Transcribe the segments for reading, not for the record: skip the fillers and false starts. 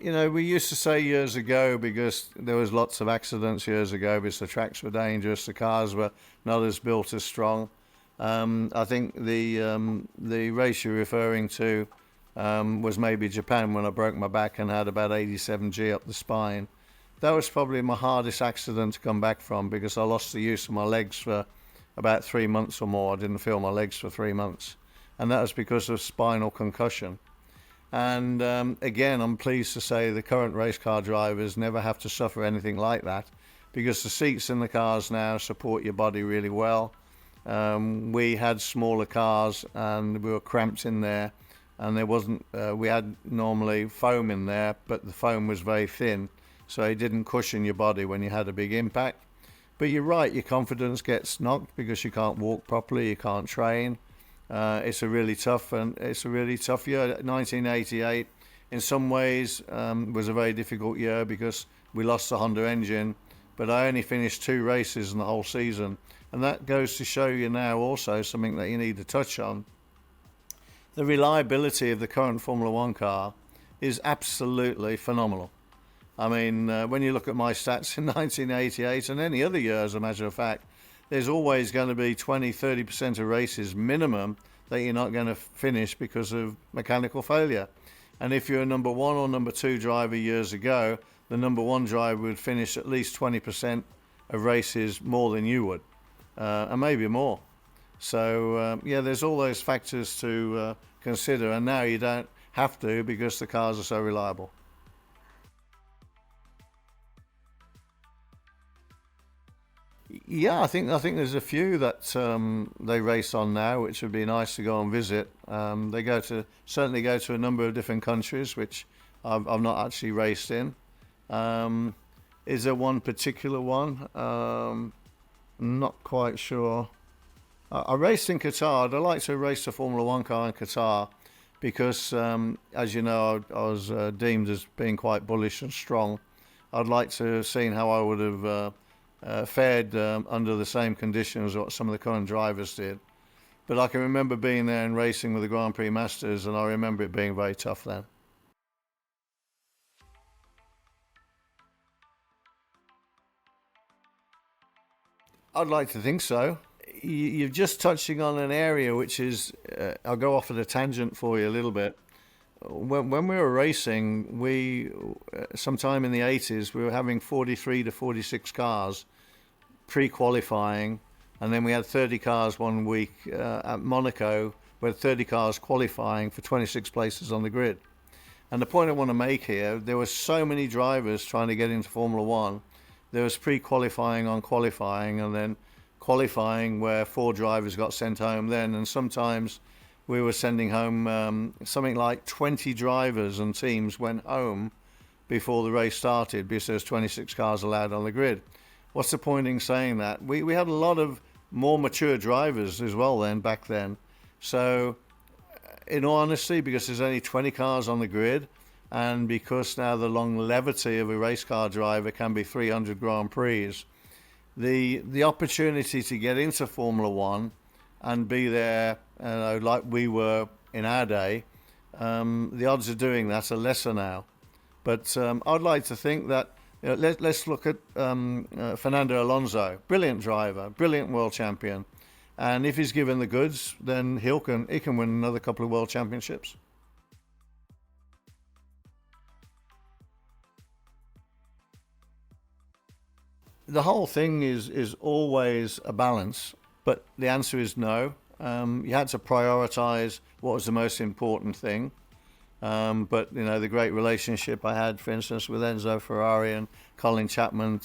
Yeah, we used to say years ago because there was lots of accidents years ago because the tracks were dangerous, the cars were not as built as strong. I think the race you're referring to was maybe Japan when I broke my back and had about 87G up the spine. That was probably my hardest accident to come back from because I lost the use of my legs for about 3 months or more. I didn't feel my legs for 3 months, and that was because of spinal concussion. And again, I'm pleased to say the current race car drivers never have to suffer anything like that because the seats in the cars now support your body really well. We had smaller cars and we were cramped in there, and there wasn't. We had normally foam in there, but the foam was very thin, so it didn't cushion your body when you had a big impact. But you're right, your confidence gets knocked because you can't walk properly, you can't train. It's a really tough year. 1988, in some ways, was a very difficult year because we lost the Honda engine, but I only finished 2 races in the whole season, and that goes to show you now also something that you need to touch on. The reliability of the current Formula One car is absolutely phenomenal. I mean, when you look at my stats in 1988 and any other year, as a matter of fact, there's always going to be 20-30% of races minimum that you're not going to finish because of mechanical failure. And if you're a number one or number two driver years ago, the number one driver would finish at least 20% of races more than you would, and maybe more. So, yeah, there's all those factors to consider, and now you don't have to because the cars are so reliable. Yeah, I think there's a few that they race on now, which would be nice to go and visit. They certainly go to a number of different countries, which I've not actually raced in. Um, is there one particular one? Not quite sure. I raced in Qatar. I'd like to race a Formula One car in Qatar because, as you know, I was deemed as being quite bullish and strong. I'd like to have seen how I would have fared under the same conditions what some of the current drivers did. But I can remember being there and racing with the Grand Prix Masters, and I remember it being very tough then. I'd like to think so. You're just touching on an area which is, I'll go off at a tangent for you a little bit. When we were racing, sometime in the 80s, we were having 43 to 46 cars pre-qualifying, and then we had 30 cars one week at Monaco. We had 30 cars qualifying for 26 places on the grid. And the point I want to make here, there were so many drivers trying to get into Formula One. There was pre-qualifying on qualifying, and then qualifying where 4 drivers got sent home then, and sometimes we were sending home something like 20 drivers and teams went home before the race started because there's 26 cars allowed on the grid. What's the point in saying that? We had a lot of more mature drivers as well then back then. So in all honesty, because there's only 20 cars on the grid, and because now the longevity of a race car driver can be 300 Grand Prix, the opportunity to get into Formula One and be there, like we were in our day, the odds of doing that are lesser now. But I'd like to think that let's look at Fernando Alonso, brilliant driver, brilliant world champion, and if he's given the goods, then he can win another couple of world championships. The whole thing is always a balance, but the answer is no. You had to prioritize what was the most important thing. But the great relationship I had, for instance, with Enzo Ferrari and Colin Chapman,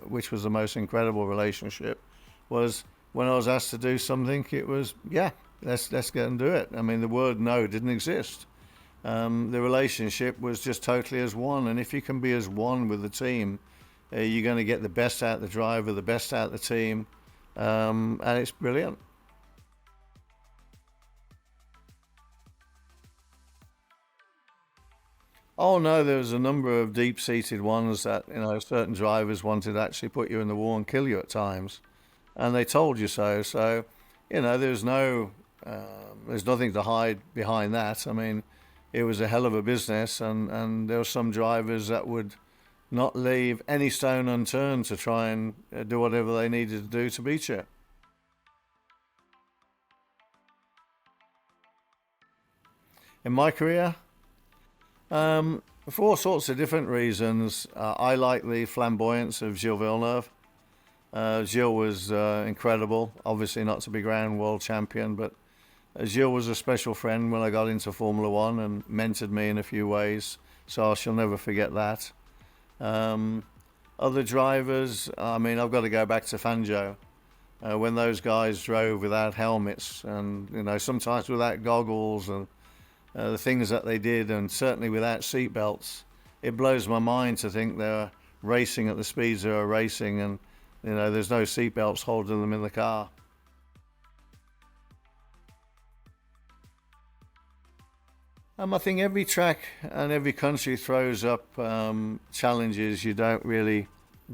which was the most incredible relationship, was when I was asked to do something, it was yeah, let's get and do it. I mean, the word no didn't exist. The relationship was just totally as one, and if you can be as one with the team, you're going to get the best out of the driver, the best out of the team, and it's brilliant. Oh no, there was a number of deep-seated ones that certain drivers wanted to actually put you in the war and kill you at times, and they told you so. So, there's no, there's nothing to hide behind that. I mean, it was a hell of a business, and there were some drivers that would not leave any stone unturned to try and do whatever they needed to do to beat you. In my career, for all sorts of different reasons, I like the flamboyance of Gilles Villeneuve. Gilles was incredible, obviously not to be grand world champion, but Gilles was a special friend when I got into Formula One and mentored me in a few ways, so I shall never forget that. Other drivers, I mean, I've got to go back to Fangio. When those guys drove without helmets and, sometimes without goggles and the things that they did, and certainly without seatbelts, it blows my mind to think they're racing at the speeds they were racing, and there's no seatbelts holding them in the car. I think every track and every country throws up challenges you don't really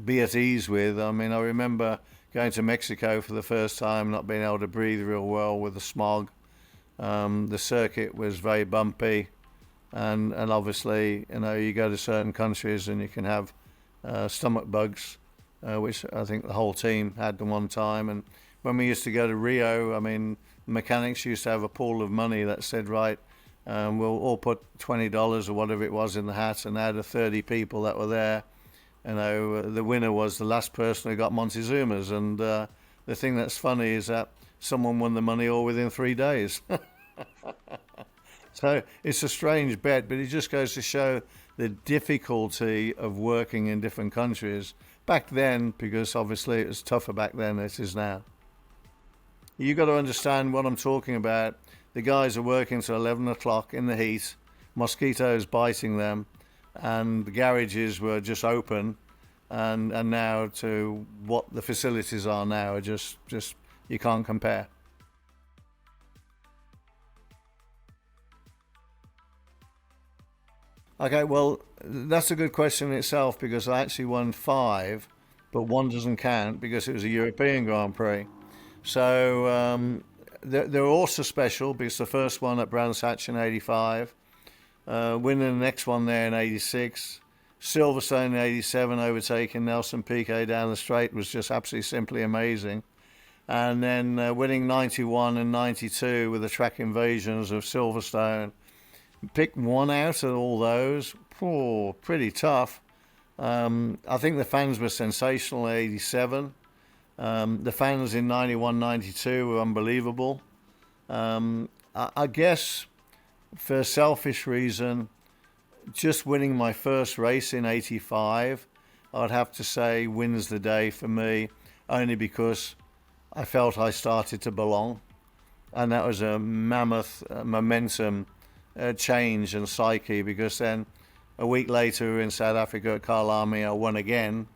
be at ease with. I mean, I remember going to Mexico for the first time, not being able to breathe real well with the smog. The circuit was very bumpy, and obviously, you go to certain countries and you can have stomach bugs, which I think the whole team had the one time. And when we used to go to Rio, I mean, mechanics used to have a pool of money that said, right, we'll all put $20 or whatever it was in the hat, and out of 30 people that were there, the winner was the last person who got Montezuma's. And the thing that's funny is that someone won the money all within 3 days. So it's a strange bet, but it just goes to show the difficulty of working in different countries back then, because obviously it was tougher back then than it is now. You got to understand what I'm talking about. The guys are working till 11 o'clock in the heat, mosquitoes biting them, and the garages were just open, and now to what the facilities are now are just you can't compare. Okay, well, that's a good question in itself, because I actually won 5, but one doesn't count because it was a European Grand Prix. So they're also special, because the first one at Brands Hatch in 85, winning the next one there in 86, Silverstone in 87, overtaking Nelson Piquet down the straight was just absolutely simply amazing. And then winning 91 and 92 with the track invasions of Silverstone. Pick one out of all those. Oh, pretty tough. I think the fans were sensational in 87. The fans in 91, 92 were unbelievable. I guess for a selfish reason, just winning my first race in 85, I'd have to say wins the day for me, only because I felt I started to belong. And that was a mammoth momentum change and psyche, because then a week later we were in South Africa at Kyalami, I won again,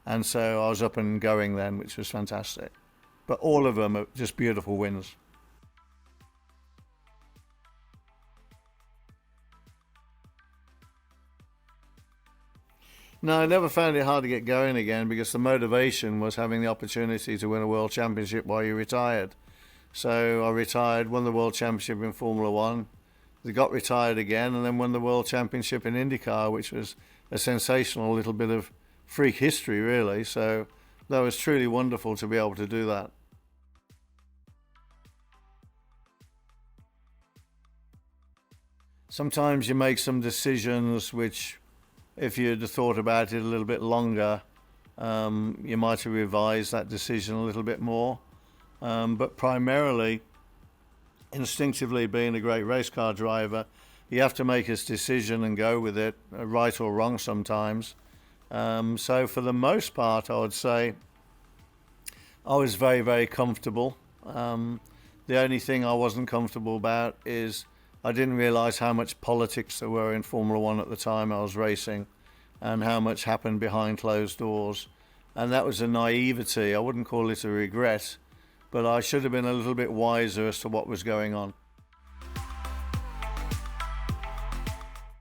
and so I was up and going then, which was fantastic. But all of them are just beautiful wins. No, I never found it hard to get going again, because the motivation was having the opportunity to win a world championship while you retired. So I retired, won the world championship in Formula One. They got retired again, and then won the world championship in IndyCar, which was a sensational little bit of freak history, really. So that was truly wonderful to be able to do that. Sometimes you make some decisions which, if you'd have thought about it a little bit longer, you might have revised that decision a little bit more. But primarily, instinctively, being a great race car driver, you have to make a decision and go with it, right or wrong sometimes. So for the most part, I would say I was very, very comfortable. The only thing I wasn't comfortable about is I didn't realize how much politics there were in Formula One at the time I was racing, and how much happened behind closed doors. And that was a naivety. I wouldn't call it a regret, but I should have been a little bit wiser as to what was going on.